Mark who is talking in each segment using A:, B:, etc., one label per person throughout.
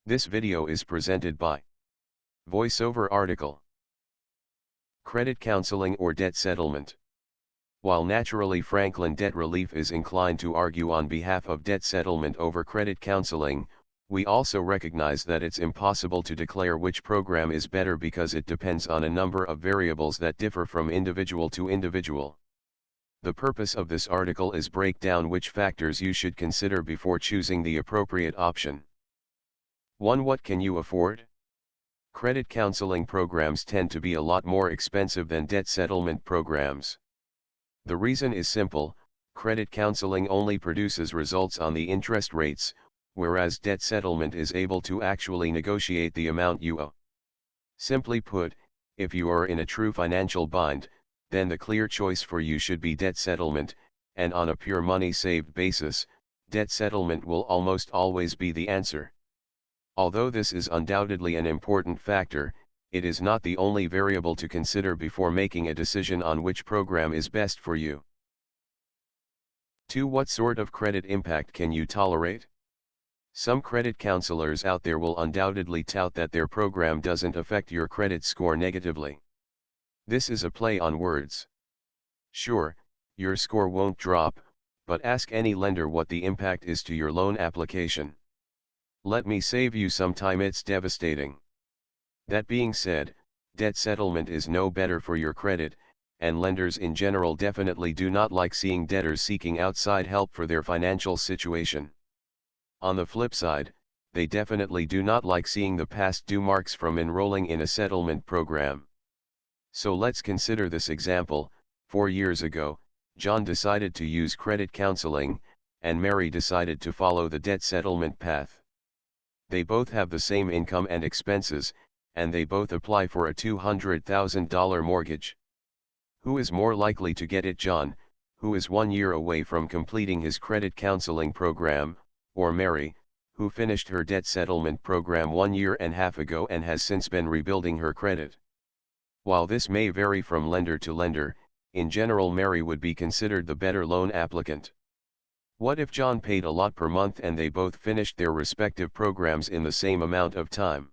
A: This video is presented by VoiceOver article. Credit counseling or debt settlement. While naturally Franklin Debt Relief is inclined to argue on behalf of debt settlement over credit counseling, we also recognize that it's impossible to declare which program is better because it depends on a number of variables that differ from individual to individual. The purpose of this article is break down which factors you should consider before choosing the appropriate option. 1. What can you afford? Credit counseling programs tend to be a lot more expensive than debt settlement programs. The reason is simple: credit counseling only produces results on the interest rates, whereas debt settlement is able to actually negotiate the amount you owe. Simply put, if you are in a true financial bind, then the clear choice for you should be debt settlement, and on a pure money saved basis, debt settlement will almost always be the answer. Although this is undoubtedly an important factor, it is not the only variable to consider before making a decision on which program is best for you. 2. What sort of credit impact can you tolerate? Some credit counselors out there will undoubtedly tout that their program doesn't affect your credit score negatively. This is a play on words. Sure, your score won't drop, but ask any lender what the impact is to your loan application. Let me save you some time, it's devastating. That being said, debt settlement is no better for your credit, and lenders in general definitely do not like seeing debtors seeking outside help for their financial situation. On the flip side, they definitely do not like seeing the past due marks from enrolling in a settlement program. So let's consider this example. 4 years ago, John decided to use credit counseling, and Mary decided to follow the debt settlement path. They both have the same income and expenses, and they both apply for a $200,000 mortgage. Who is more likely to get it? John, who is 1 year away from completing his credit counseling program, or Mary, who finished her debt settlement program 1.5 years ago and has since been rebuilding her credit? While this may vary from lender to lender, in general Mary would be considered the better loan applicant. What if John paid a lot per month and they both finished their respective programs in the same amount of time?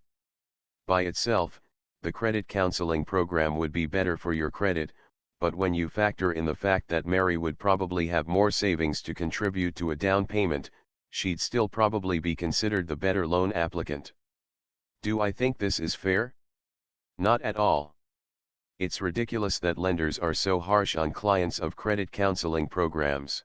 A: By itself, the credit counseling program would be better for your credit, but when you factor in the fact that Mary would probably have more savings to contribute to a down payment, she'd still probably be considered the better loan applicant. Do I think this is fair? Not at all. It's ridiculous that lenders are so harsh on clients of credit counseling programs.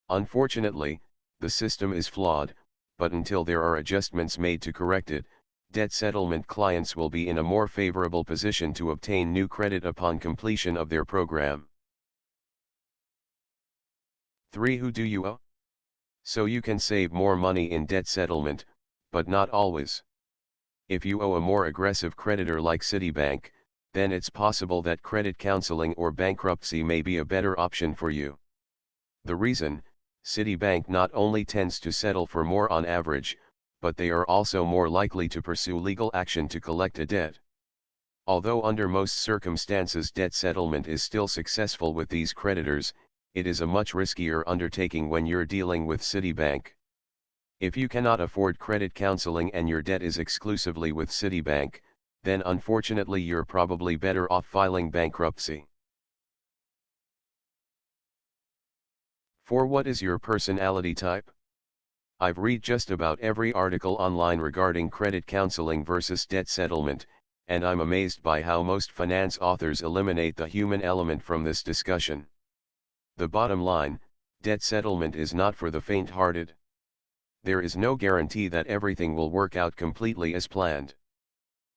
A: Unfortunately, the system is flawed, but until there are adjustments made to correct it, debt settlement clients will be in a more favorable position to obtain new credit upon completion of their program. 3. Who do you owe? So you can save more money in debt settlement, but not always. If you owe a more aggressive creditor like Citibank, then it's possible that credit counseling or bankruptcy may be a better option for you. The reason: Citibank not only tends to settle for more on average, but they are also more likely to pursue legal action to collect a debt. Although under most circumstances debt settlement is still successful with these creditors, it is a much riskier undertaking when you're dealing with Citibank. If you cannot afford credit counseling and your debt is exclusively with Citibank, then unfortunately you're probably better off filing bankruptcy. 4. What is your personality type? I've read just about every article online regarding credit counseling versus debt settlement, and I'm amazed by how most finance authors eliminate the human element from this discussion. The bottom line: debt settlement is not for the faint-hearted. There is no guarantee that everything will work out completely as planned.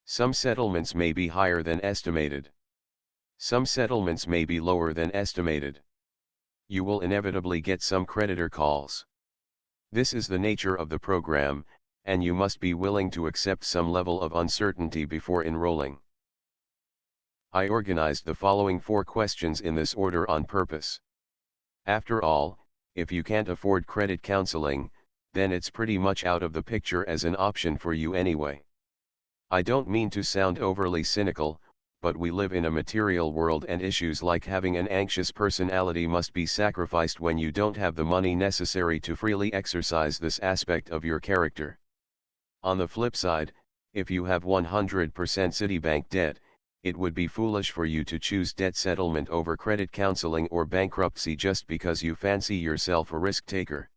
A: Some settlements may be higher than estimated. Some settlements may be lower than estimated. You will inevitably get some creditor calls. This is the nature of the program, and you must be willing to accept some level of uncertainty before enrolling. I organized the following 4 questions in this order on purpose. After all, if you can't afford credit counseling, then it's pretty much out of the picture as an option for you anyway. I don't mean to sound overly cynical, but we live in a material world and issues like having an anxious personality must be sacrificed when you don't have the money necessary to freely exercise this aspect of your character. On the flip side, if you have 100% Citibank debt, it would be foolish for you to choose debt settlement over credit counseling or bankruptcy just because you fancy yourself a risk taker.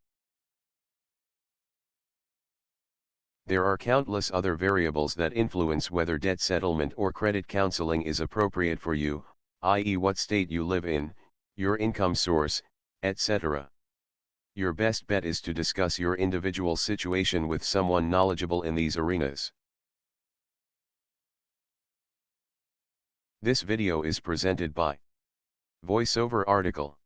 A: There are countless other variables that influence whether debt settlement or credit counseling is appropriate for you, i.e., what state you live in, your income source, etc. Your best bet is to discuss your individual situation with someone knowledgeable in these arenas. This video is presented by VoiceOver article.